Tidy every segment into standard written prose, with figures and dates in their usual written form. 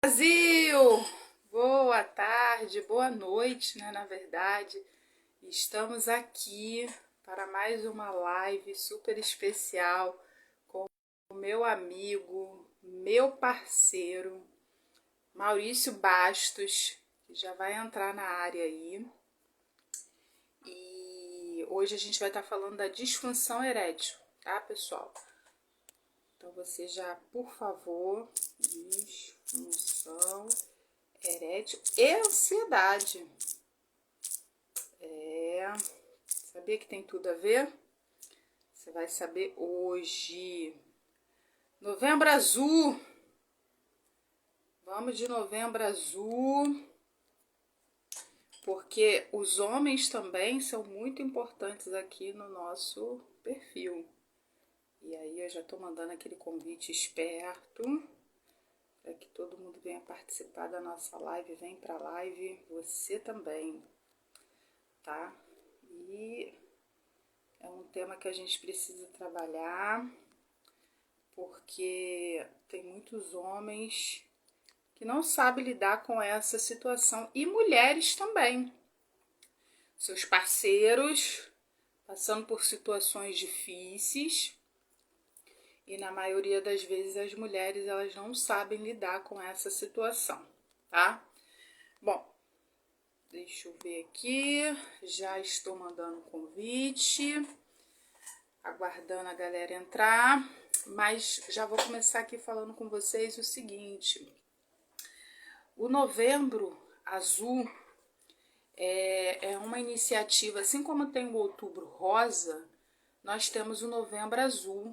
Brasil! Boa tarde, boa noite, né? Na verdade, estamos aqui para mais uma live super especial com o meu amigo, meu parceiro, Maurício Bastos, que já vai entrar na área aí. E hoje a gente vai estar falando da disfunção erétil, tá, pessoal? Então você já, por favor, disfunção erétil e ansiedade. Sabia que tem tudo a ver? Você vai saber hoje. Novembro Azul. Vamos de Novembro Azul. Porque os homens também são muito importantes aqui no nosso perfil. E aí eu já tô mandando aquele convite esperto para que todo mundo venha participar da nossa live. Vem pra live, você também, tá? E é um tema que a gente precisa trabalhar, porque tem muitos homens que não sabem lidar com essa situação e mulheres também. Seus parceiros passando por situações difíceis e na maioria das vezes as mulheres elas não sabem lidar com essa situação, tá? Bom, deixa eu ver aqui, já estou mandando um convite, aguardando a galera entrar, mas já vou começar aqui falando com vocês o seguinte: o Novembro Azul é uma iniciativa, assim como tem o Outubro Rosa, nós temos o Novembro Azul,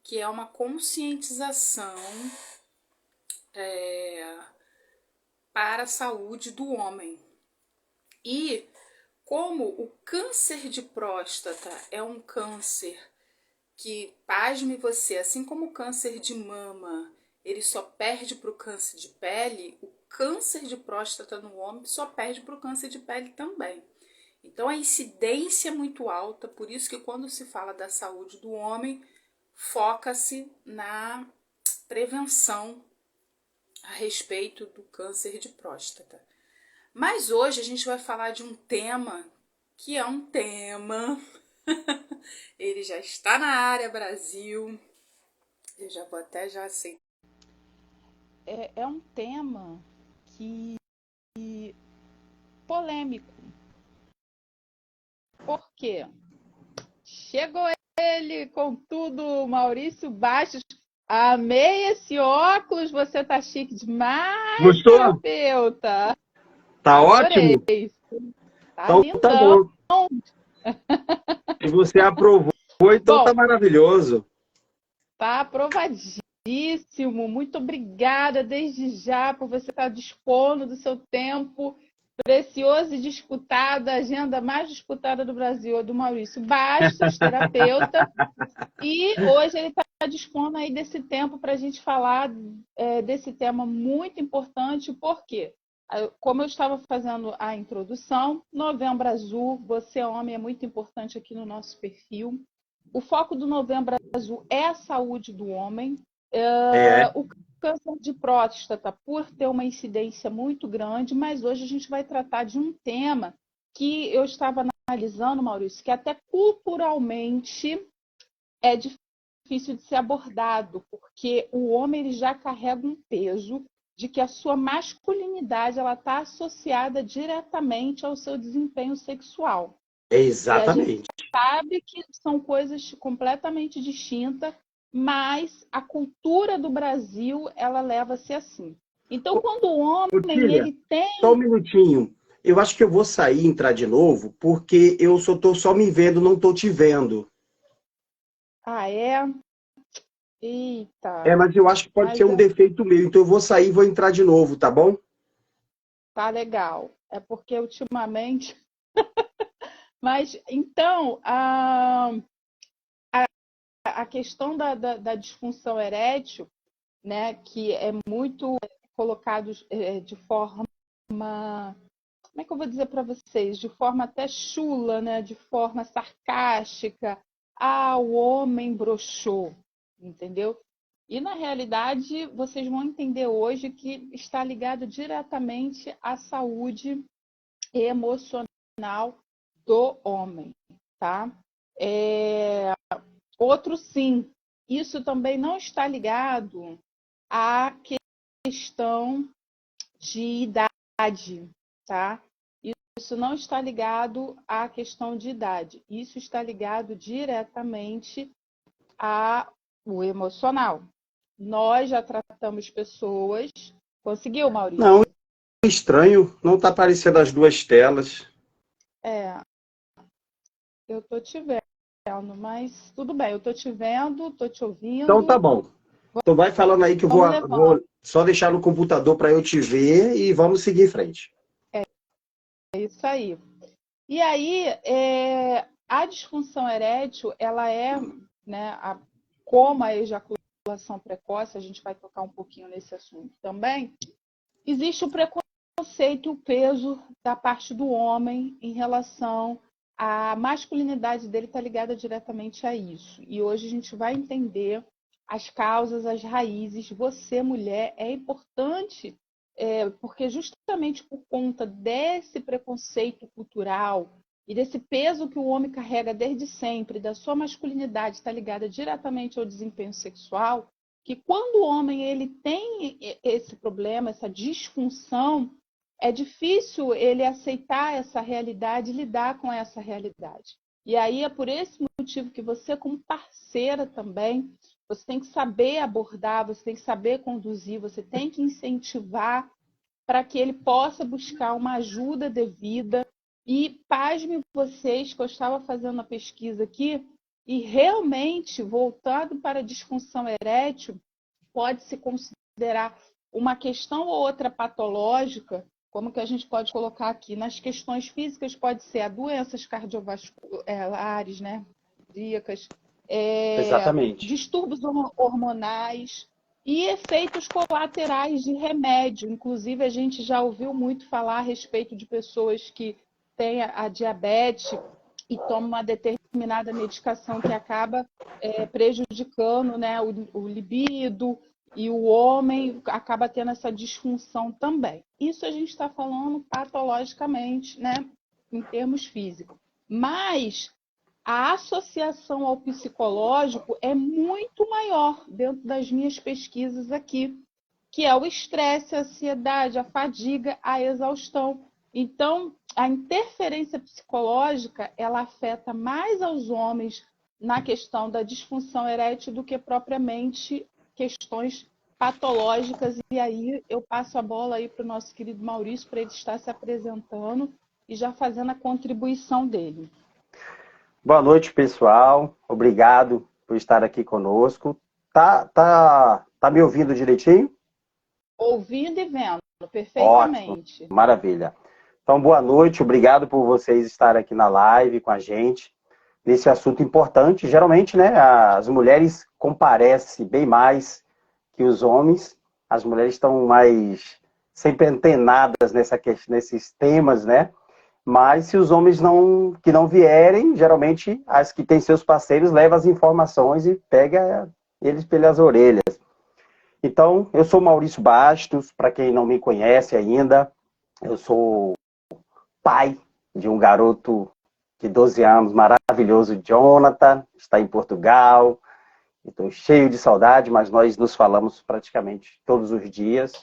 que é uma conscientização para a saúde do homem. E como o câncer de próstata é um câncer que, pasme você, assim como o câncer de mama, ele só perde para o câncer de pele, o câncer de próstata no homem só perde para o câncer de pele também. Então a incidência é muito alta, por isso que quando se fala da saúde do homem, foca-se na prevenção a respeito do câncer de próstata. Mas hoje a gente vai falar de um tema que é um tema, ele já está na área Brasil, eu já vou até já aceitar. É um tema que polêmico. Por quê? Chegou ele com tudo, Maurício Bastos. Amei esse óculos, você tá chique demais, Gostou? terapeuta. Tá Adorei. ótimo? Tá Então tá lindão. bom. Se você aprovou, então tá Bom, maravilhoso. tá aprovadíssimo. Muito obrigada desde já por você estar dispondo do seu tempo precioso e disputado, a agenda mais disputada do Brasil, é do Maurício Bastos, terapeuta. E hoje ele está dispondo aí desse tempo para a gente falar desse tema muito importante, porque, como eu estava fazendo a introdução, Novembro Azul, você homem é muito importante aqui no nosso perfil. O foco do Novembro Azul é a saúde do homem. É, O câncer de próstata, por ter uma incidência muito grande, mas hoje a gente vai tratar de um tema que eu estava analisando, Maurício, que até culturalmente é difícil de ser abordado, porque o homem ele já carrega um peso de que a sua masculinidade ela está associada diretamente ao seu desempenho sexual. E a gente exatamente. sabe que são coisas completamente distintas, mas a cultura do Brasil ela leva-se assim. Então, quando o Ô, homem Tília, ele tem... só um minutinho. Eu acho que eu vou sair e entrar de novo, porque eu só tô só me vendo, não tô te vendo. Ah, é? É, Eita, mas eu acho que pode ser mas um defeito meu, então eu vou sair e vou entrar de novo, tá bom? tá legal. É porque ultimamente... Mas, então, a questão da disfunção erétil, né, que é muito colocado de forma, como é que eu vou dizer para vocês, de forma até chula, né, de forma sarcástica, o homem broxou, entendeu? E, na realidade, vocês vão entender hoje que está ligado diretamente à saúde emocional do homem, tá? Outro sim, isso também não está ligado à questão de idade, tá? Isso não está ligado à questão de idade. Isso está ligado diretamente ao emocional. Nós já tratamos pessoas. Conseguiu, Não, Maurício? estranho, não está aparecendo as duas telas. Eu tô te vendo, mas tudo bem. Eu tô te vendo, tô te Então tá ouvindo. bom. Então vai falando aí que eu Vamos vou levando. só deixar no computador para eu te ver e vamos seguir em frente. É isso aí. E aí, a disfunção erétil, ela é, né, como a ejaculação precoce, a gente vai tocar um pouquinho nesse assunto também. Existe o preconceito e o peso da parte do homem em relação à masculinidade dele, está ligada diretamente a isso. E hoje a gente vai entender as causas, as raízes. Você, mulher, é importante, porque justamente por conta desse preconceito cultural e desse peso que o homem carrega desde sempre, da sua masculinidade está ligada diretamente ao desempenho sexual, que quando o homem ele tem esse problema, essa disfunção, é difícil ele aceitar essa realidade e lidar com essa realidade. E aí é por esse motivo que você, como parceira também, você tem que saber abordar, você tem que saber conduzir, você tem que incentivar para que ele possa buscar uma ajuda devida. E pasme vocês que eu estava fazendo a pesquisa aqui, e realmente, voltado para a disfunção erétil, pode-se considerar uma questão ou outra patológica, como que a gente pode colocar aqui, nas questões físicas pode ser a doenças cardiovasculares, né, cardíacas, Exatamente. distúrbios hormonais e efeitos colaterais de remédio. Inclusive, a gente já ouviu muito falar a respeito de pessoas que têm a diabetes e tomam uma determinada medicação que acaba prejudicando, né, o libido, e o homem acaba tendo essa disfunção também. Isso a gente está falando patologicamente, né, em termos físicos. Mas a associação ao psicológico é muito maior dentro das minhas pesquisas aqui, que é o estresse, a ansiedade, a fadiga, a exaustão. Então, a interferência psicológica, ela afeta mais aos homens na questão da disfunção erétil do que propriamente questões patológicas. E aí eu passo a bola aí para o nosso querido Maurício para ele estar se apresentando e já fazendo a contribuição dele. Boa noite, pessoal. Obrigado por estar aqui conosco. Tá me ouvindo direitinho? Ouvindo e vendo Ótimo, perfeitamente. maravilha. Então, boa noite, obrigado por vocês estarem aqui na live com a gente, nesse assunto importante. Geralmente, né, as mulheres comparecem bem mais que os homens, as mulheres estão mais sempre antenadas nesses temas, né? Mas se os homens que não vierem, geralmente as que têm seus parceiros levam as informações e pega eles pelas orelhas. Então, eu sou Maurício Bastos, para quem não me conhece ainda, eu sou pai de um garoto de 12 anos, maravilhoso, Jonathan, está em Portugal. Estou cheio de saudade, mas nós nos falamos praticamente todos os dias.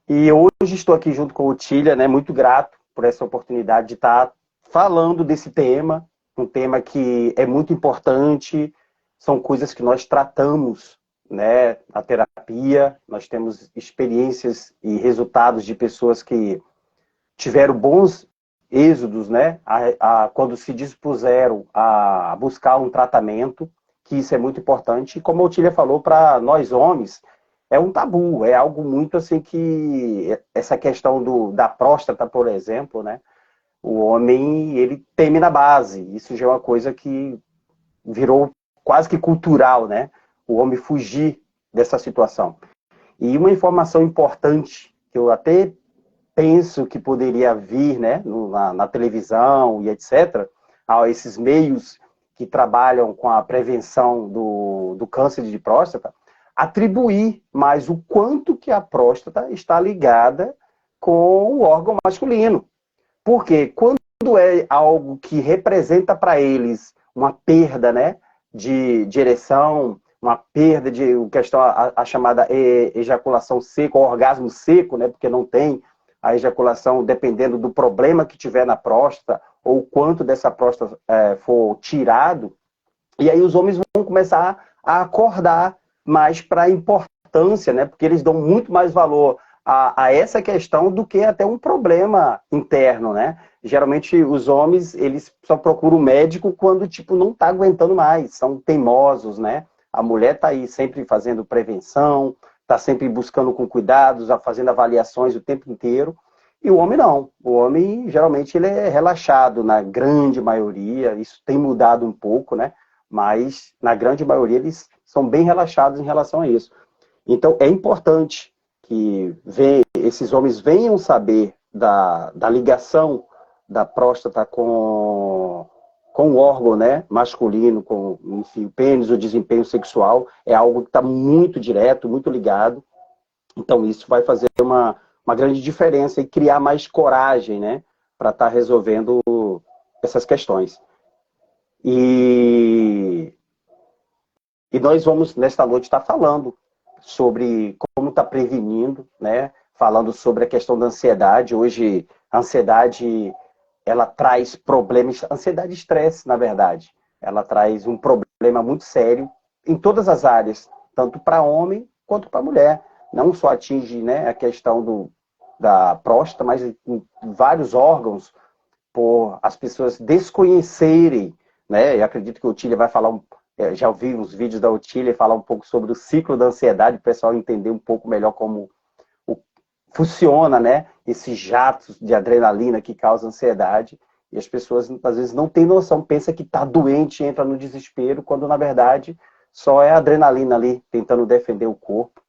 E hoje estou aqui junto com o Tília, né, muito grato por essa oportunidade de estar falando desse tema, um tema que é muito importante, são coisas que nós tratamos, né, na terapia, nós temos experiências e resultados de pessoas que tiveram bons êxodos, né, quando se dispuseram a buscar um tratamento, que isso é muito importante. E como a Otília falou, para nós homens, é um tabu, é algo muito assim que essa questão da próstata, por exemplo, né? O homem, ele teme na base. Isso já é uma coisa que virou quase que cultural, né? O homem fugir dessa situação. E uma informação importante que eu até penso que poderia vir, né, na televisão e etc., a esses meios que trabalham com a prevenção do câncer de próstata, atribuir mais o quanto que a próstata está ligada com o órgão masculino. Porque quando é algo que representa para eles uma perda, né, de ereção, uma perda de questão a chamada ejaculação seca, ou orgasmo seco, né, porque não tem a ejaculação dependendo do problema que tiver na próstata ou o quanto dessa próstata for tirado, e aí os homens vão começar a acordar mais para a importância, né? Porque eles dão muito mais valor a essa questão do que até um problema interno, né? Geralmente os homens, eles só procuram o médico quando, tipo, não está aguentando mais, são teimosos, né? A mulher está aí sempre fazendo prevenção, está sempre buscando com cuidados, fazendo avaliações o tempo inteiro. E o homem não. O homem, geralmente, ele é relaxado, na grande maioria. Isso tem mudado um pouco, né? Mas, na grande maioria, eles são bem relaxados em relação a isso. Então, é importante que esses homens venham saber da ligação da próstata com o órgão, né, masculino, com, enfim, o pênis, o desempenho sexual. É algo que está muito direto, muito ligado. Então, isso vai fazer uma grande diferença e criar mais coragem, né, para estar resolvendo essas questões. E nós vamos, nesta noite, estar falando sobre como está prevenindo, né? Falando sobre a questão da ansiedade. Hoje, a ansiedade, ela traz problemas, ansiedade e estresse, na verdade. Ela traz um problema muito sério em todas as áreas, tanto para homem quanto para mulher. Não só atinge, né, a questão da próstata, mas em vários órgãos, por as pessoas desconhecerem, né? Eu acredito que o Otília vai falar, já ouvi uns vídeos da Otília falar um pouco sobre o ciclo da ansiedade, o pessoal entender um pouco melhor como funciona, né? Esses jatos de adrenalina que causam ansiedade. E as pessoas, às vezes, não têm noção, pensa que está doente, entra no desespero, quando, na verdade, só é a adrenalina ali, tentando defender o corpo.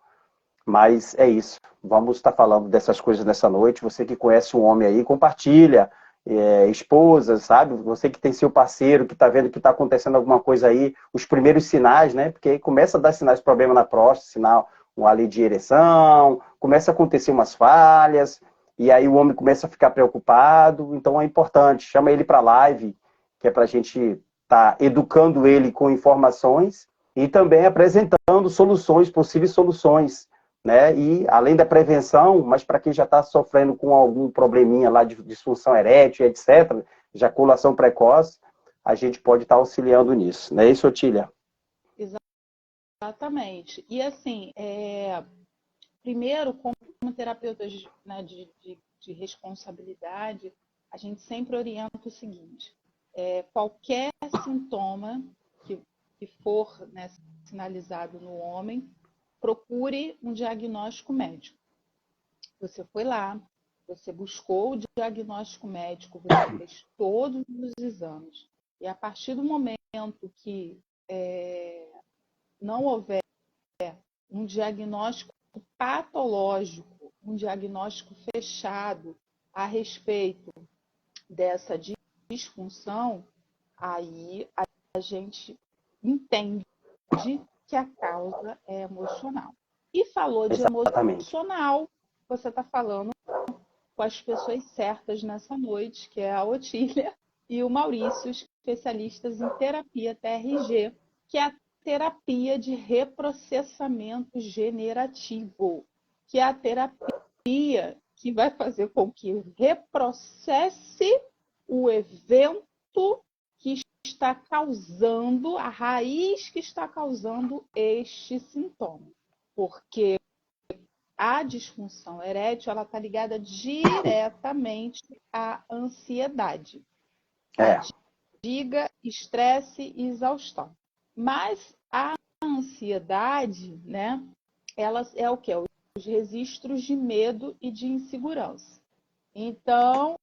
Mas é isso. Vamos estar falando dessas coisas nessa noite. Você que conhece um homem aí, compartilha. Esposa, sabe? Você que tem seu parceiro, que está vendo que está acontecendo alguma coisa aí, os primeiros sinais, né? Porque aí começa a dar sinais de problema na próstata, sinal ali de ereção, começa a acontecer umas falhas, e aí o homem começa a ficar preocupado. Então é importante, chama ele para a live, que é para a gente estar educando ele com informações e também apresentando soluções, possíveis soluções, né? E além da prevenção, mas para quem já está sofrendo com algum probleminha lá de disfunção erétil, etc., ejaculação precoce, a gente pode estar auxiliando nisso. Não é isso, Otília? Exatamente. E assim, primeiro, como terapeutas, né, de responsabilidade, a gente sempre orienta o seguinte: qualquer sintoma que for, né, sinalizado no homem, procure um diagnóstico médico. Você foi lá, você buscou o diagnóstico médico, você fez todos os exames. E a partir do momento que não houver um diagnóstico patológico, um diagnóstico fechado a respeito dessa disfunção, aí a gente entende que a causa é emocional. E falou de Exatamente. emocional, você está falando com as pessoas certas nessa noite, que é a Otília e o Maurício, especialistas em terapia TRG, que é a terapia de reprocessamento generativo, que é a terapia que vai fazer com que reprocesse o evento que está causando, a raiz que está causando este sintoma. Porque a disfunção erétil ela está ligada diretamente à ansiedade, fadiga, estresse e exaustão. Mas a ansiedade, né, ela é o quê? Os registros de medo e de insegurança. Então,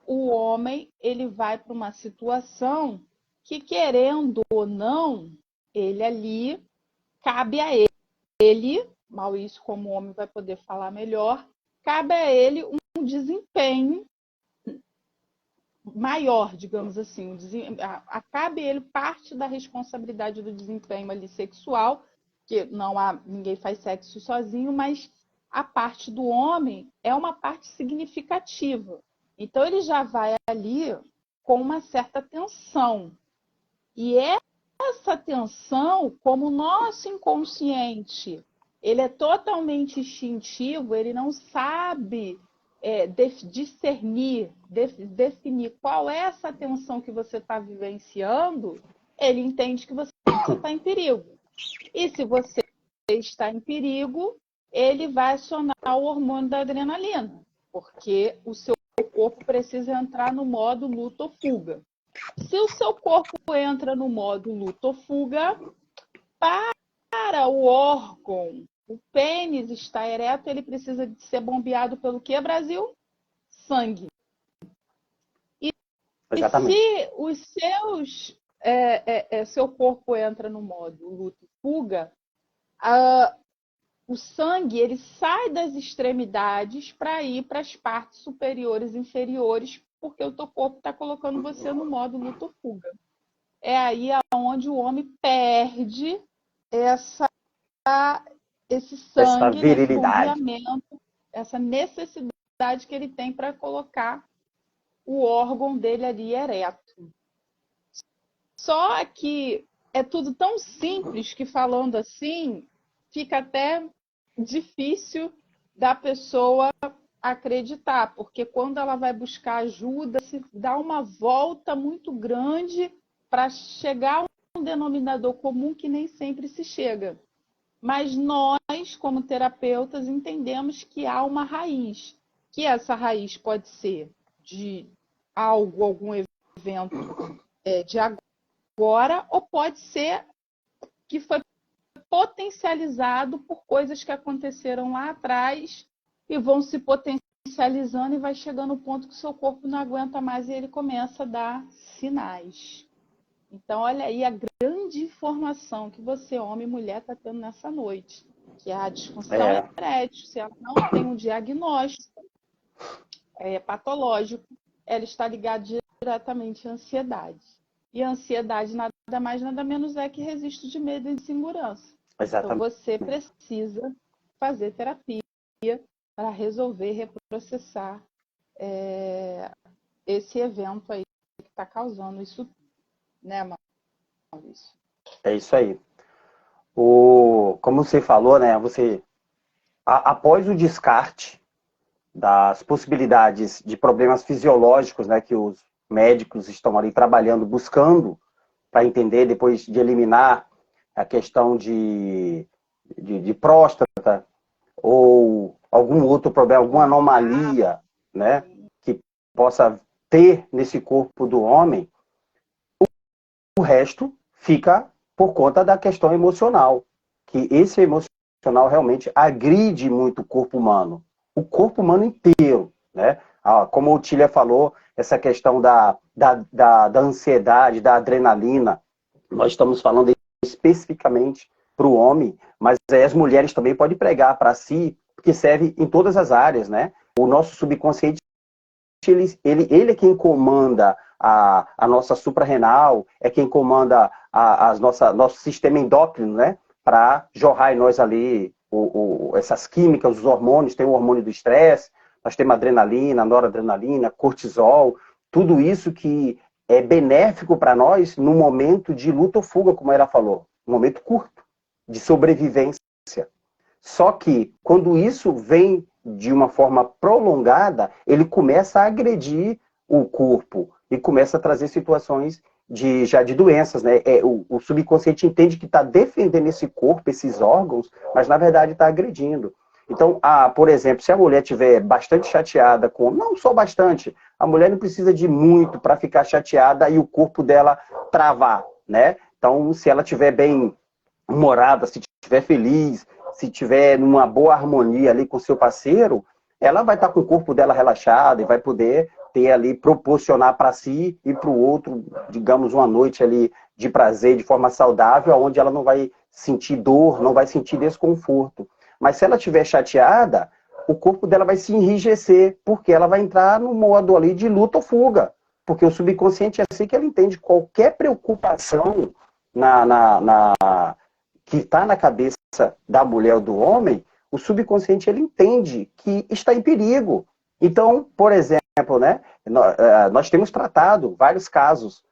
o homem ele vai para uma situação que, querendo ou não, ele ali, cabe a ele, Maurício como homem vai poder falar melhor, cabe a ele um desempenho maior, digamos assim. Cabe a ele parte da responsabilidade do desempenho ali sexual que não há, ninguém faz sexo sozinho, mas a parte do homem é uma parte significativa. Então ele já vai ali com uma certa tensão. E essa tensão, como o nosso inconsciente, ele é totalmente instintivo, ele não sabe discernir, definir qual é essa tensão que você está vivenciando, ele entende que você está em perigo. E se você está em perigo, ele vai acionar o hormônio da adrenalina, porque o seu corpo precisa entrar no modo luta ou fuga. Se o seu corpo entra no modo luta ou fuga, para o órgão, o pênis está ereto, ele precisa de ser bombeado pelo que, Brasil? Sangue. E Exatamente. se os seus, seu corpo entra no modo luta e fuga, o sangue ele sai das extremidades para ir para as partes superiores e inferiores, porque o teu corpo está colocando você no modo luta ou fuga. É aí onde o homem perde esse Essa sangue, né, esse virilidade. bombeamento, essa necessidade que ele tem para colocar o órgão dele ali ereto. Só que é tudo tão simples que, falando assim, fica até difícil da pessoa acreditar, porque quando ela vai buscar ajuda, se dá uma volta muito grande para chegar a um denominador comum que nem sempre se chega. Mas nós, como terapeutas, entendemos que há uma raiz, que essa raiz pode ser de algum evento de agora, ou pode ser que foi potencializado por coisas que aconteceram lá atrás e vão se potencializando e vai chegando no ponto que o seu corpo não aguenta mais e ele começa a dar sinais. Então, olha aí a grande informação que você, homem e mulher, está tendo nessa noite, que é a disfunção erétil. Se ela não tem um diagnóstico patológico, ela está ligada diretamente à ansiedade. E a ansiedade nada mais, nada menos é que registro de medo e insegurança. Então, você precisa fazer terapia para resolver, reprocessar esse evento aí que está causando isso, né, Maurício? É isso aí. Como você falou, né? Após o descarte das possibilidades de problemas fisiológicos, né, que os médicos estão ali trabalhando, buscando para entender, depois de eliminar a questão de próstata ou algum outro problema, alguma anomalia, né, que possa ter nesse corpo do homem, o resto fica por conta da questão emocional, que esse emocional realmente agride muito o corpo humano inteiro, né? Como o Tília falou, essa questão da ansiedade, da adrenalina, nós estamos falando especificamente para o homem, mas as mulheres também podem pregar para si, porque serve em todas as áreas, né? O nosso subconsciente, ele é quem comanda a nossa suprarrenal, é quem comanda nosso sistema endócrino, né? Para jorrar em nós ali essas químicas, os hormônios. Tem o hormônio do estresse, nós temos adrenalina, noradrenalina, cortisol, tudo isso que é benéfico para nós no momento de luta ou fuga, como ela falou, um momento curto, de sobrevivência. Só que, quando isso vem de uma forma prolongada, ele começa a agredir o corpo e começa a trazer situações já de doenças, né? O subconsciente entende que está defendendo esse corpo, esses órgãos, mas na verdade está agredindo. Então, por exemplo, se a mulher estiver bastante chateada não só bastante, a mulher não precisa de muito para ficar chateada e o corpo dela travar, né? Então, se ela estiver bem humorada, se estiver feliz, se estiver numa boa harmonia ali com o seu parceiro, ela vai estar com o corpo dela relaxado e vai poder ter ali, proporcionar para si e para o outro, digamos, uma noite ali de prazer, de forma saudável, onde ela não vai sentir dor, não vai sentir desconforto. Mas se ela estiver chateada, o corpo dela vai se enrijecer, porque ela vai entrar no modo ali de luta ou fuga. Porque o subconsciente é assim que ele entende qualquer preocupação que está na cabeça da mulher ou do homem, o subconsciente ele entende que está em perigo. Então, por exemplo, né, nós temos tratado vários casos,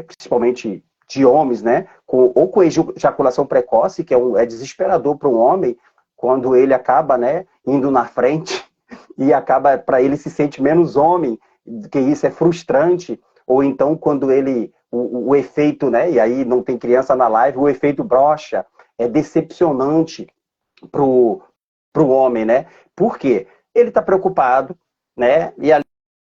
principalmente de homens, né, ou com ejaculação precoce, que é desesperador para um homem, quando ele acaba, né, indo na frente e acaba, para ele se sente menos homem, que isso é frustrante, ou então quando ele, o efeito, né, e aí não tem criança na live, o efeito brocha é decepcionante pro homem, né? Por quê? Ele está preocupado, né, e ali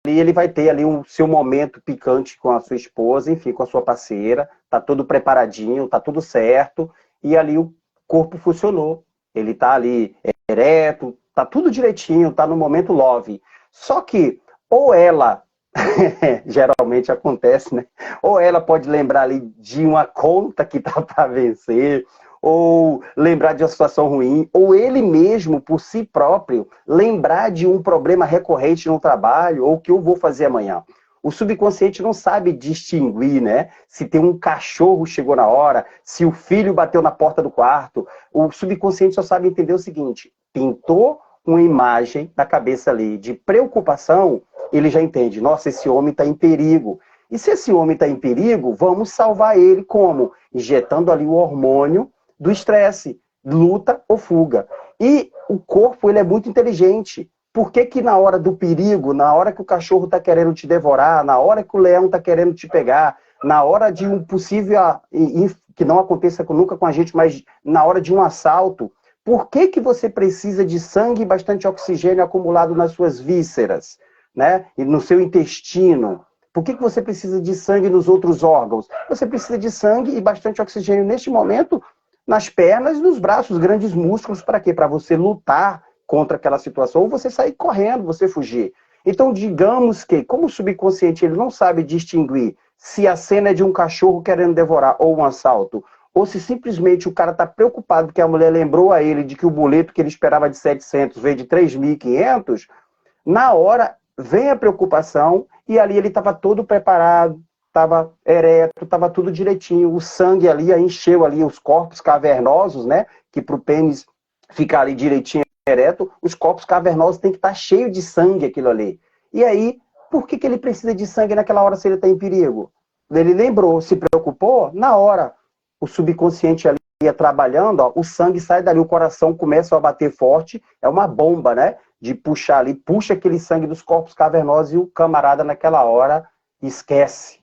ele vai ter ali o seu momento picante com a sua esposa, enfim, com a sua parceira, tá tudo preparadinho, tá tudo certo, e ali o corpo funcionou. Ele tá ali ereto, tá tudo direitinho, tá no momento love. Só que, ou ela, geralmente acontece, né? Ou ela pode lembrar ali de uma conta que tá para vencer, ou lembrar de uma situação ruim, ou ele mesmo, por si próprio, lembrar de um problema recorrente no trabalho, ou o que eu vou fazer amanhã. O subconsciente não sabe distinguir, né? Se tem um cachorro chegou na hora, se o filho bateu na porta do quarto. O subconsciente só sabe entender o seguinte: pintou uma imagem na cabeça ali de preocupação, ele já entende, nossa, esse homem está em perigo. E se esse homem está em perigo, vamos salvar ele como? Injetando ali o hormônio do estresse, luta ou fuga. E o corpo, ele é muito inteligente. Por que que na hora do perigo, na hora que o cachorro está querendo te devorar, na hora que o leão está querendo te pegar, na hora de um possível, que não aconteça nunca com a gente, mas na hora de um assalto, por que que você precisa de sangue e bastante oxigênio acumulado nas suas vísceras, né? E no seu intestino? Por que que você precisa de sangue nos outros órgãos? Você precisa de sangue e bastante oxigênio neste momento nas pernas e nos braços, grandes músculos, para quê? Para você lutar contra aquela situação, ou você sair correndo, você fugir. Então, digamos que, como o subconsciente ele não sabe distinguir se a cena é de um cachorro querendo devorar ou um assalto, ou se simplesmente o cara está preocupado porque a mulher lembrou a ele de que o boleto que ele esperava de 700 veio de 3.500, na hora vem a preocupação e ali ele estava todo preparado, estava ereto, estava tudo direitinho, o sangue ali encheu ali os corpos cavernosos, né, que para o pênis ficar ali direitinho ereto, os corpos cavernosos tem que estar cheio de sangue aquilo ali. E aí, por que que ele precisa de sangue naquela hora se ele está em perigo? Ele lembrou, se preocupou, na hora o subconsciente ali ia trabalhando, ó, o sangue sai dali, o coração começa a bater forte, é uma bomba, né, de puxar ali, puxa aquele sangue dos corpos cavernosos e o camarada naquela hora esquece.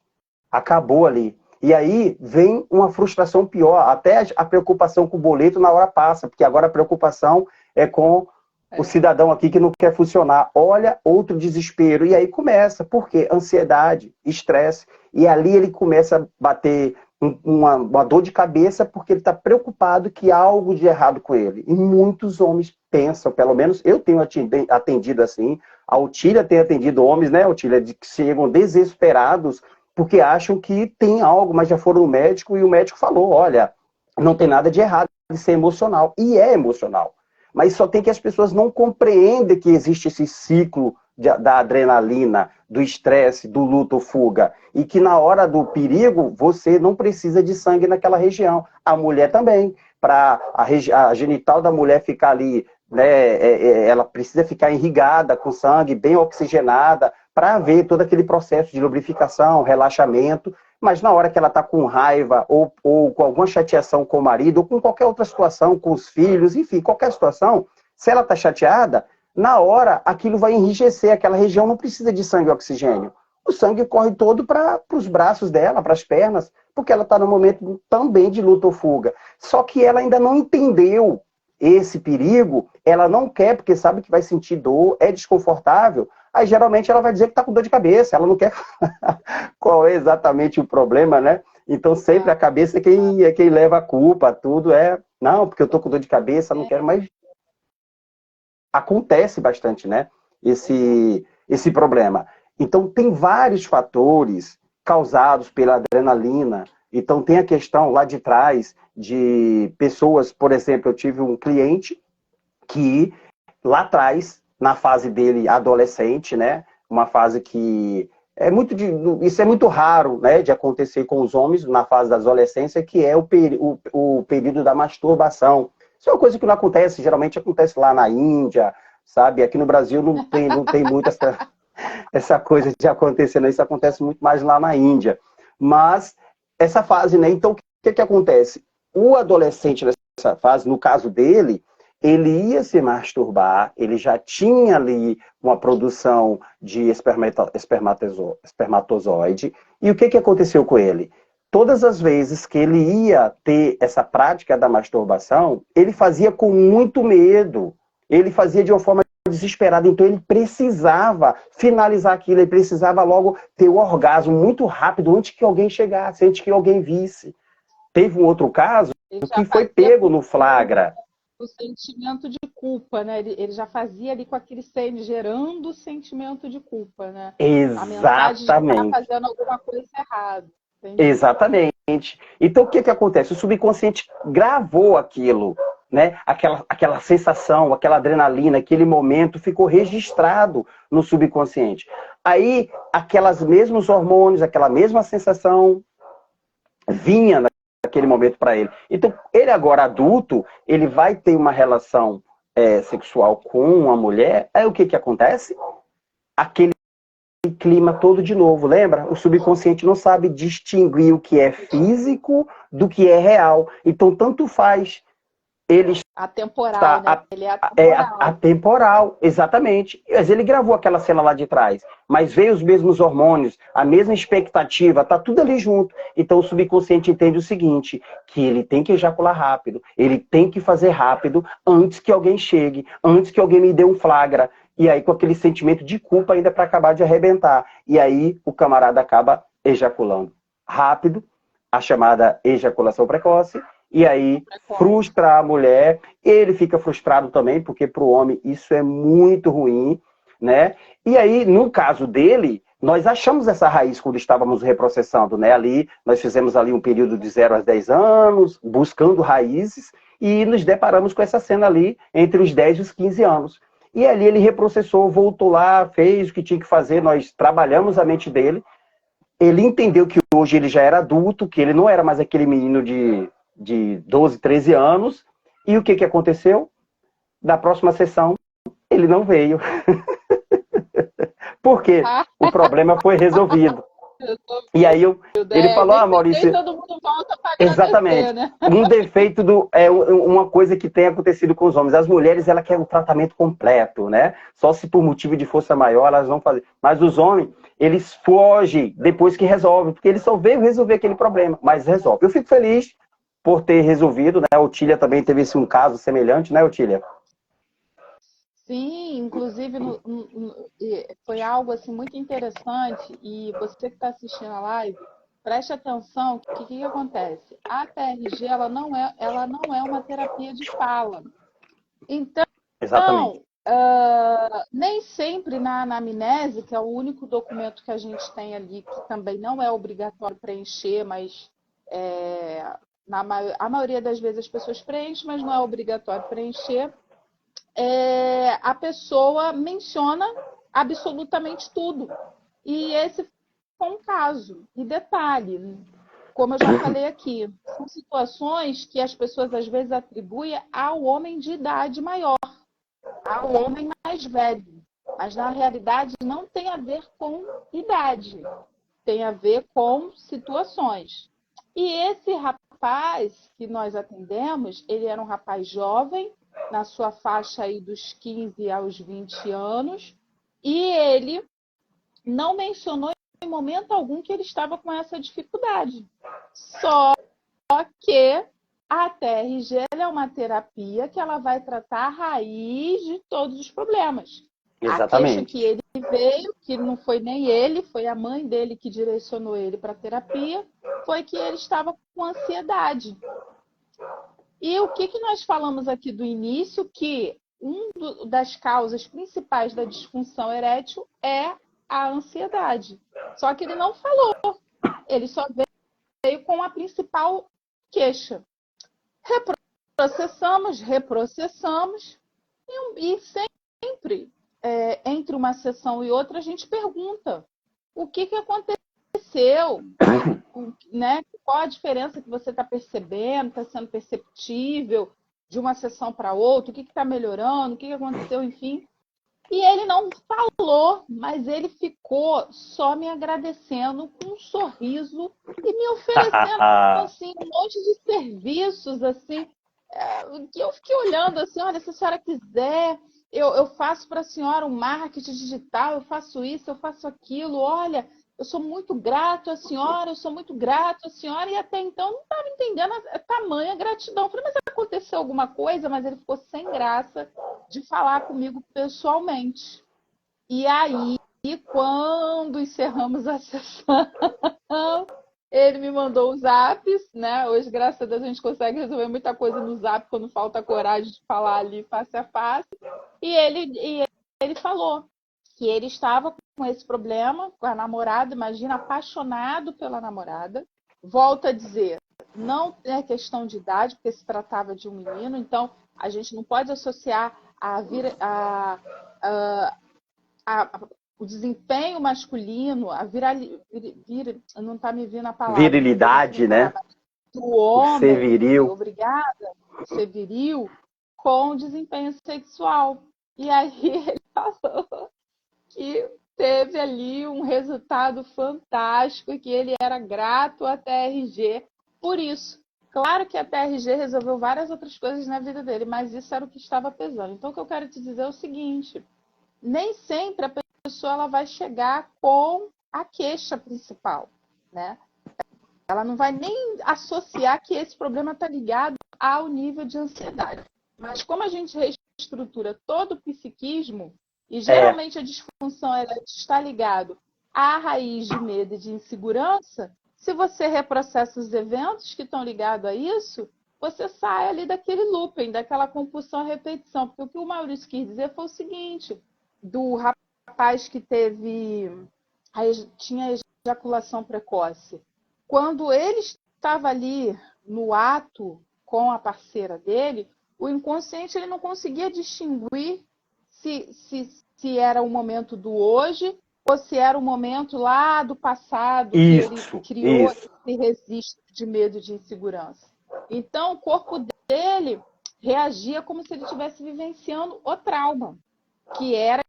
Acabou ali. E aí vem uma frustração pior, até a preocupação com o boleto na hora passa, porque agora a preocupação é com o cidadão aqui que não quer funcionar. Olha, outro desespero. E aí começa, por quê? Ansiedade, estresse. E ali ele começa a bater uma dor de cabeça porque ele está preocupado que há algo de errado com ele. E muitos homens pensam, pelo menos eu tenho atendido assim, a Otília tem atendido homens, né, Otília, que chegam desesperados porque acham que tem algo, mas já foram no médico e o médico falou, olha, não tem nada de errado de ser emocional. E é emocional. Mas só tem que as pessoas não compreendem que existe esse ciclo da adrenalina, do estresse, do luto ou fuga. E que na hora do perigo, você não precisa de sangue naquela região. A mulher também. Para a genital da mulher ficar ali, né, ela precisa ficar irrigada com sangue, bem oxigenada, para ver todo aquele processo de lubrificação, relaxamento. Mas na hora que ela está com raiva ou com alguma chateação com o marido ou com qualquer outra situação, com os filhos, enfim, qualquer situação, se ela está chateada, na hora aquilo vai enrijecer, aquela região não precisa de sangue e oxigênio. O sangue corre todo para os braços dela, para as pernas, porque ela está no momento também de luta ou fuga. Só que ela ainda não entendeu esse perigo, ela não quer, porque sabe que vai sentir dor, é desconfortável. Aí geralmente ela vai dizer que está com dor de cabeça, ela não quer qual é exatamente o problema, né? Então sempre a cabeça é quem leva a culpa, tudo não, porque eu estou com dor de cabeça, não quero mais. Acontece bastante, né? Esse problema. Então tem vários fatores causados pela adrenalina. Então tem a questão lá de trás de pessoas, por exemplo, eu tive um cliente que lá atrás, na fase dele adolescente, né? Uma fase que isso é muito raro, né, de acontecer com os homens na fase da adolescência, que é o período da masturbação. Isso é uma coisa que não acontece, geralmente acontece lá na Índia, sabe? Aqui no Brasil não tem muito essa coisa de acontecer, né? Isso acontece muito mais lá na Índia. Mas essa fase, né? Então, o que acontece? O adolescente nessa fase, no caso dele, ele ia se masturbar, ele já tinha ali uma produção de espermatozoide, e o que aconteceu com ele? Todas as vezes que ele ia ter essa prática da masturbação, ele fazia com muito medo, ele fazia de uma forma desesperada, então ele precisava finalizar aquilo, ele precisava logo ter o orgasmo muito rápido, antes que alguém chegasse, antes que alguém visse. Teve um outro caso Ele que já foi fazia pego no flagra. o sentimento de culpa, né? Ele já fazia ali com aquele gerando o sentimento de culpa, né? A mensagem de estar Exatamente. fazendo alguma coisa errada. Entendi. Exatamente. Então, o que acontece? O subconsciente gravou aquilo, né? Aquela sensação, aquela adrenalina, aquele momento ficou registrado no subconsciente. Aí, aquelas mesmos hormônios, aquela mesma sensação vinha naquele momento para ele. Então, ele agora adulto, ele vai ter uma relação sexual com uma mulher, aí o que acontece? Aquele clima todo de novo, lembra? O subconsciente não sabe distinguir o que é físico do que é real. Então, tanto faz ele Atemporal, está né? Ele é atemporal. atemporal, exatamente. Mas ele gravou aquela cena lá de trás, mas veio os mesmos hormônios, a mesma expectativa, tá tudo ali junto. Então o subconsciente entende o seguinte, que ele tem que ejacular rápido, ele tem que fazer rápido antes que alguém chegue, antes que alguém me dê um flagra. E aí com aquele sentimento de culpa ainda para acabar de arrebentar. E aí o camarada acaba ejaculando rápido, a chamada ejaculação precoce, e aí frustra a mulher, ele fica frustrado também, porque para o homem isso é muito ruim, né? E aí, no caso dele, nós achamos essa raiz quando estávamos reprocessando, né? Ali, nós fizemos ali um período de 0 a 10 anos, buscando raízes, e nos deparamos com essa cena ali entre os 10 e os 15 anos. E ali ele reprocessou, voltou lá, fez o que tinha que fazer, nós trabalhamos a mente dele, ele entendeu que hoje ele já era adulto, que ele não era mais aquele menino de 12, 13 anos. E o que aconteceu? Na próxima sessão, ele não veio. Por quê? O problema foi resolvido. E aí ele falou, Maurício... todo mundo volta para agradecer, exatamente. Né? Um defeito uma coisa que tem acontecido com os homens. As mulheres, ela querem um tratamento completo, né? Só se por motivo de força maior elas vão fazer. Mas os homens, eles fogem depois que resolvem, porque eles só veio resolver aquele problema, mas resolve. Eu fico feliz por ter resolvido, né? A Otília também teve um caso semelhante, né, Otília? Sim, inclusive foi algo assim muito interessante, e você que está assistindo a live, preste atenção que o que acontece. A TRG ela não é uma terapia de fala. Então, exatamente. Nem sempre na anamnese, que é o único documento que a gente tem ali, que também não é obrigatório preencher, mas a maioria das vezes as pessoas preenchem, mas não é obrigatório preencher. A pessoa menciona absolutamente tudo. E esse foi um caso. E detalhe, como eu já falei aqui, são situações que as pessoas às vezes atribuem ao homem de idade maior, ao homem mais velho. Mas na realidade não tem a ver com idade, tem a ver com situações. E esse rapaz que nós atendemos, ele era um rapaz jovem, na sua faixa aí dos 15 aos 20 anos, e ele não mencionou em momento algum que ele estava com essa dificuldade. Só que a TRG é uma terapia que ela vai tratar a raiz de todos os problemas. Exatamente. A queixa que ele veio, que não foi nem ele, foi a mãe dele que direcionou ele para a terapia, foi que ele estava com ansiedade. E o que nós falamos aqui do início, que uma das causas principais da disfunção erétil é a ansiedade. Só que ele não falou, ele só veio com a principal queixa. Reprocessamos, e sempre, entre uma sessão e outra, a gente pergunta o que que aconteceu, né? Qual a diferença que você está percebendo, está sendo perceptível de uma sessão para outra, o que está melhorando, o que aconteceu, enfim. E ele não falou, mas ele ficou só me agradecendo com um sorriso e me oferecendo assim, um monte de serviços, assim, que eu fiquei olhando assim, olha, se a senhora quiser, eu faço para a senhora um marketing digital, eu faço isso, eu faço aquilo, olha, eu sou muito grato à senhora, eu sou muito grato à senhora, e até então não estava entendendo a tamanha gratidão. Eu falei, mas aconteceu alguma coisa? Mas ele ficou sem graça de falar comigo pessoalmente. E aí, quando encerramos a sessão, ele me mandou os zaps, né? Hoje, graças a Deus, a gente consegue resolver muita coisa no zap quando falta coragem de falar ali face a face. E ele falou que ele estava com esse problema com a namorada, imagina, apaixonado pela namorada. Volto a dizer, não é questão de idade, porque se tratava de um menino, então a gente não pode associar o desempenho masculino, não está me vindo a palavra. Virilidade, né? Do homem, o ser viril. Obrigada, o ser viril, com desempenho sexual. E aí ele falou que teve ali um resultado fantástico, que ele era grato à TRG por isso. Claro que a TRG resolveu várias outras coisas na vida dele, mas isso era o que estava pesando. Então, o que eu quero te dizer é o seguinte, nem sempre a pessoa ela vai chegar com a queixa principal, né? Ela não vai nem associar que esse problema está ligado ao nível de ansiedade. Mas como a gente reestrutura todo o psiquismo, e geralmente a disfunção ela está ligado à raiz de medo e de insegurança, se você reprocessa os eventos que estão ligados a isso, você sai ali daquele looping, daquela compulsão à repetição. Porque o que o Maurício quis dizer foi o seguinte, do rapaz que tinha ejaculação precoce. Quando ele estava ali no ato com a parceira dele, o inconsciente ele não conseguia distinguir se era o momento do hoje ou se era o momento lá do passado que ele criou esse registro de medo e de insegurança. Então, o corpo dele reagia como se ele estivesse vivenciando o trauma, que era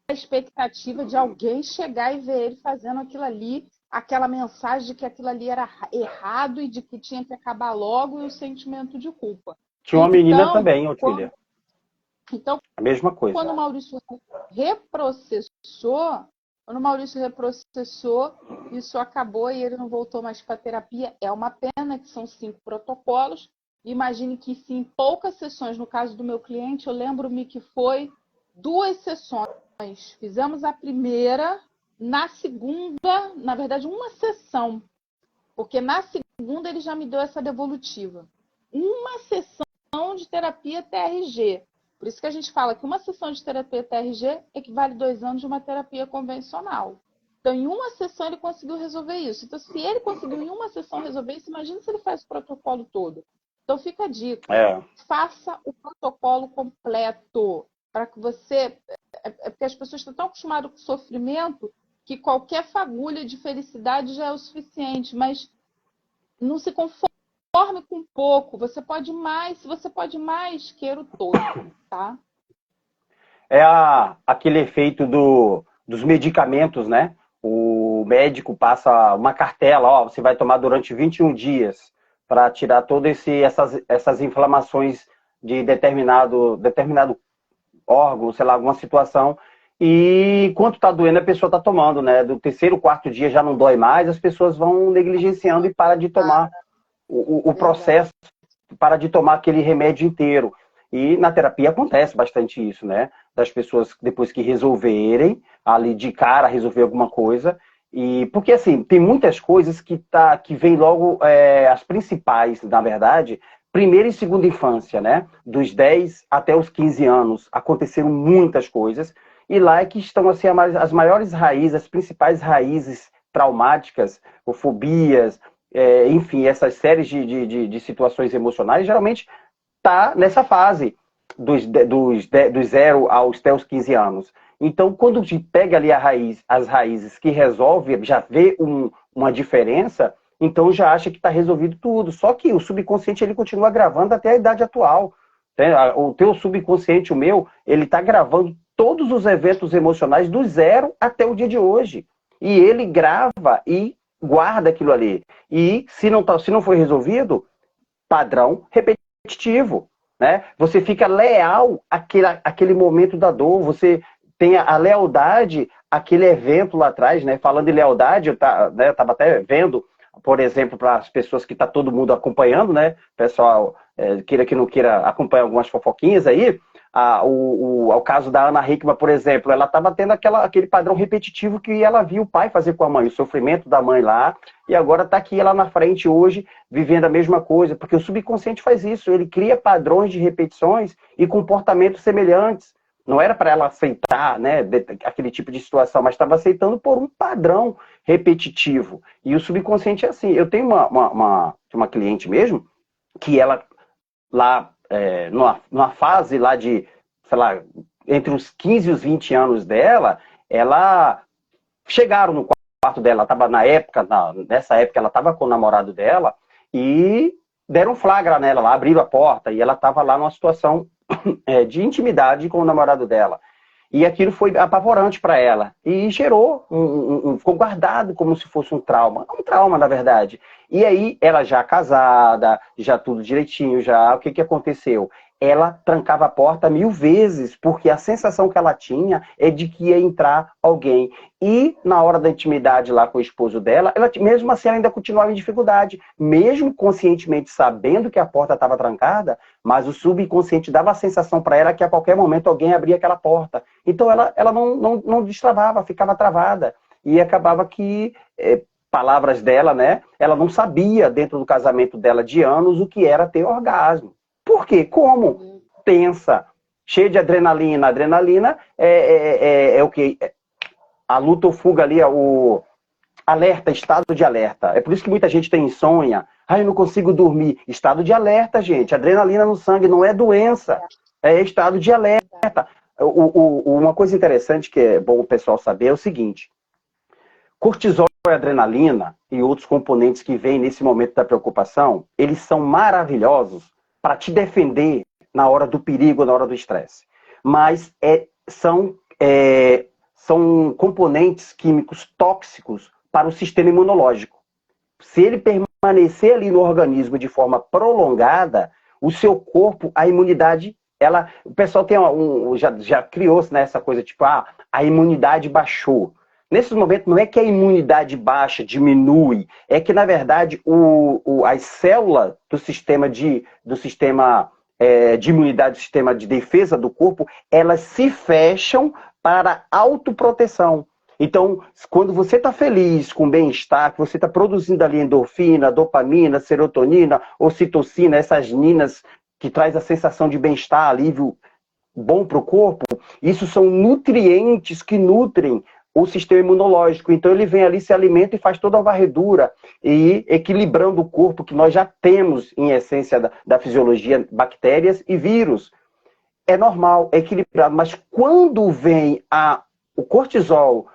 a expectativa de alguém chegar e ver ele fazendo aquilo ali, aquela mensagem de que aquilo ali era errado e de que tinha que acabar logo, e o sentimento de culpa. Tinha uma menina também, Otília. Então, a mesma coisa. Quando o Maurício reprocessou, isso acabou e ele não voltou mais para a terapia. É uma pena que são 5 protocolos. Imagine que se em poucas sessões, no caso do meu cliente, eu lembro-me que foi 2 sessões. Fizemos a primeira, na segunda, na verdade, uma sessão. Porque na segunda ele já me deu essa devolutiva. Uma sessão de terapia TRG. Por isso que a gente fala que uma sessão de terapia TRG equivale 2 anos de uma terapia convencional. Então, em uma sessão ele conseguiu resolver isso. Então, se ele conseguiu em uma sessão resolver isso, imagina se ele faz o protocolo todo. Então, fica a dica. Faça o protocolo completo. Para que você... porque as pessoas estão tão acostumadas com o sofrimento que qualquer fagulha de felicidade já é o suficiente. Mas não se conforme com pouco. Você pode mais. Se você pode mais, queira o todo. Tá? É aquele efeito dos medicamentos, né? O médico passa uma cartela, ó, você vai tomar durante 21 dias para tirar todas essas inflamações de determinado órgão, sei lá, alguma situação. E enquanto está doendo, a pessoa está tomando, né? Do 3º, 4º dia já não dói mais, as pessoas vão negligenciando e para de tomar o processo, para de tomar aquele remédio inteiro. E na terapia acontece bastante isso, né? Das pessoas, depois que resolverem, ali de cara, resolver alguma coisa. E porque, assim, tem muitas coisas que vem logo, as principais, na verdade, primeira e segunda infância, né? Dos 10 até os 15 anos, aconteceram muitas coisas. E lá é que estão, assim, as maiores raízes, as principais raízes traumáticas, ou fobias, enfim, essas séries de situações emocionais, geralmente está nessa fase dos 0 até os 15 anos. Então, quando a gente pega ali as raízes que resolve, já vê uma diferença, então já acha que está resolvido tudo. Só que o subconsciente ele continua gravando até a idade atual. Né? O teu subconsciente, o meu, ele está gravando todos os eventos emocionais do 0 até o dia de hoje. E ele grava e guarda aquilo ali. E se não foi resolvido, padrão repetitivo. Né? Você fica leal àquele momento da dor, você tem a lealdade àquele evento lá atrás. Né? Falando em lealdade, eu estava até vendo, por exemplo, para as pessoas que está todo mundo acompanhando, né? Pessoal, queira que não queira acompanhar algumas fofoquinhas aí, o caso da Ana Hickman, por exemplo, ela estava tendo aquele padrão repetitivo que ela viu o pai fazer com a mãe, o sofrimento da mãe lá, e agora está aqui ela na frente hoje, vivendo a mesma coisa, porque o subconsciente faz isso, ele cria padrões de repetições e comportamentos semelhantes. Não era para ela aceitar, né, aquele tipo de situação, mas estava aceitando por um padrão repetitivo. E o subconsciente é assim. Eu tenho uma cliente mesmo, que ela lá, numa fase lá de, sei lá, entre os 15 e os 20 anos dela, ela chegaram no quarto dela, estava nessa época ela estava com o namorado dela, e deram flagra nela lá, abriram a porta, e ela estava lá numa situação de intimidade com o namorado dela. E aquilo foi apavorante para ela. E gerou, ficou guardado como se fosse um trauma. Um trauma, na verdade. E aí, ela já casada, já tudo direitinho, já o que aconteceu? Ela trancava a porta 1000 vezes, porque a sensação que ela tinha é de que ia entrar alguém. E na hora da intimidade lá com o esposo dela, ela, mesmo assim ela ainda continuava em dificuldade, mesmo conscientemente sabendo que a porta estava trancada, mas o subconsciente dava a sensação para ela que a qualquer momento alguém abria aquela porta. Então ela não destravava, ficava travada. E acabava que, palavras dela, né, ela não sabia, dentro do casamento dela de anos, o que era ter orgasmo. Por quê? Como? Tensa, cheia de adrenalina. Adrenalina é o quê? A luta ou fuga ali, o alerta, estado de alerta. É por isso que muita gente tem insônia. Eu não consigo dormir. Estado de alerta, gente. Adrenalina no sangue não é doença. É estado de alerta. Uma coisa interessante que é bom o pessoal saber é o seguinte. Cortisol e adrenalina e outros componentes que vêm nesse momento da preocupação, eles são maravilhosos para te defender na hora do perigo, na hora do estresse. Mas são componentes químicos tóxicos para o sistema imunológico. Se ele permanecer ali no organismo de forma prolongada, o seu corpo, a imunidade, o pessoal tem já criou-se nessa coisa tipo, a imunidade baixou. Nesses momentos, não é que a imunidade baixa, diminui, é que, na verdade, as células do sistema de imunidade, do sistema de defesa do corpo, elas se fecham para autoproteção. Então, quando você está feliz, com bem-estar, que você está produzindo ali endorfina, dopamina, serotonina, ocitocina, essas ninas que traz a sensação de bem-estar, alívio bom para o corpo, isso são nutrientes que nutrem o sistema imunológico. Então ele vem ali, se alimenta e faz toda a varredura e equilibrando o corpo, que nós já temos em essência da fisiologia, bactérias e vírus. É normal, é equilibrado, mas quando vem o cortisol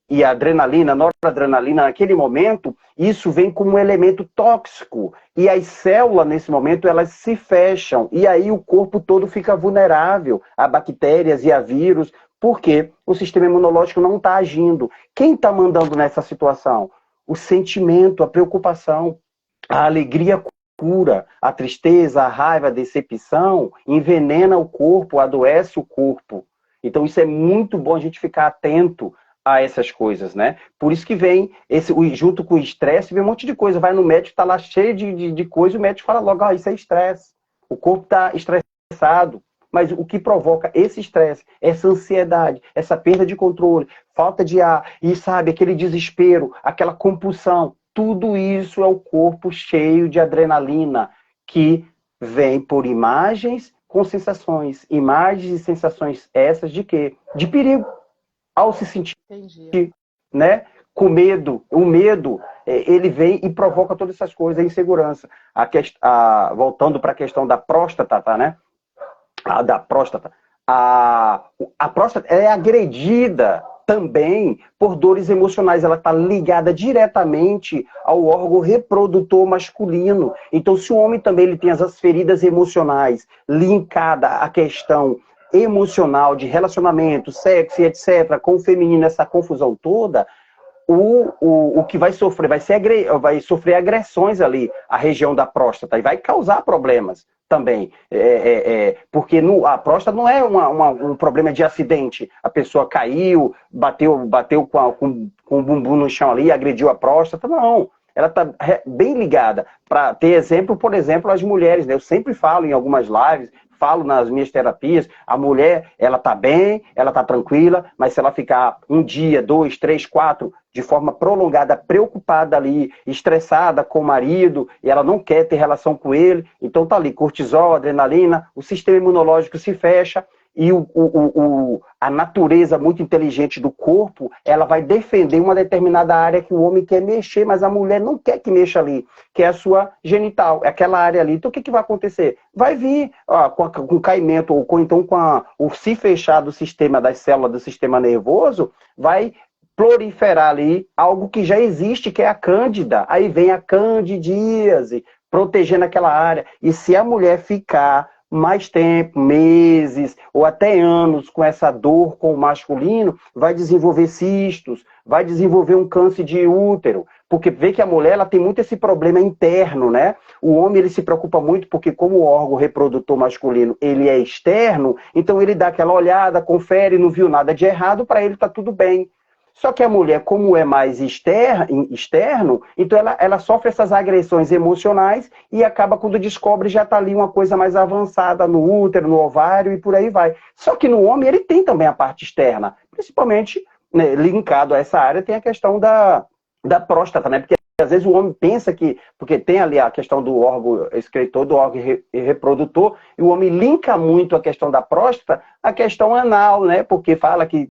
e a adrenalina, a noradrenalina, naquele momento, isso vem como um elemento tóxico. E as células, nesse momento, elas se fecham. E aí o corpo todo fica vulnerável a bactérias e a vírus, porque o sistema imunológico não está agindo. Quem está mandando nessa situação? O sentimento, a preocupação, a alegria cura, a tristeza, a raiva, a decepção envenena o corpo, adoece o corpo. Então isso é muito bom a gente ficar atento a essas coisas, né? Por isso que vem, junto com o estresse, vem um monte de coisa. Vai no médico, está lá cheio de coisa, o médico fala logo, isso é estresse. O corpo está estressado. Mas o que provoca esse estresse, essa ansiedade, essa perda de controle, falta de ar, e sabe, aquele desespero, aquela compulsão, tudo isso é o corpo cheio de adrenalina, que vem por imagens com sensações. Imagens e sensações essas de quê? De perigo. Ao se sentir, né, com medo, o medo, ele vem e provoca todas essas coisas, a insegurança. Voltando para a questão da próstata, tá, né? a da próstata, a próstata é agredida também por dores emocionais. Ela está ligada diretamente ao órgão reprodutor masculino. Então, se o homem também ele tem as feridas emocionais linkadas à questão emocional de relacionamento, sexo e etc., com o feminino, essa confusão toda, o que vai sofrer, vai sofrer agressões ali, a região da próstata, e vai causar problemas também. Porque a próstata não é um problema de acidente. A pessoa caiu, bateu com o bumbum no chão ali, agrediu a próstata. Não. Ela está bem ligada. Para ter exemplo, por exemplo, as mulheres, né? Eu sempre falo em algumas lives, falo nas minhas terapias, a mulher, ela está bem, ela está tranquila, mas se ela ficar um dia, 2, 3, 4, de forma prolongada, preocupada ali, estressada com o marido, e ela não quer ter relação com ele, então tá ali, cortisol, adrenalina, o sistema imunológico se fecha, e a natureza muito inteligente do corpo, ela vai defender uma determinada área que o homem quer mexer, mas a mulher não quer que mexa ali, que é a sua genital, é aquela área ali. Então o que vai acontecer? Vai vir com o caimento, ou então com o se fechar do sistema, das células do sistema nervoso, vai proliferar ali algo que já existe, que é a cândida. Aí vem a candidíase, protegendo aquela área. E se a mulher ficar mais tempo, meses ou até anos com essa dor com o masculino, vai desenvolver cistos, vai desenvolver um câncer de útero, porque vê que a mulher ela tem muito esse problema interno, né? O homem ele se preocupa muito porque como o órgão reprodutor masculino ele é externo, então ele dá aquela olhada, confere, não viu nada de errado, para ele tá tudo bem. Só que a mulher, como é mais externo, então ela sofre essas agressões emocionais e acaba, quando descobre, já está ali uma coisa mais avançada no útero, no ovário e por aí vai. Só que no homem ele tem também a parte externa, principalmente, né, linkado a essa área, tem a questão da próstata, né? Porque às vezes o homem pensa que, porque tem ali a questão do órgão excretor, do órgão reprodutor, e o homem linka muito a questão da próstata à questão anal, né? Porque fala que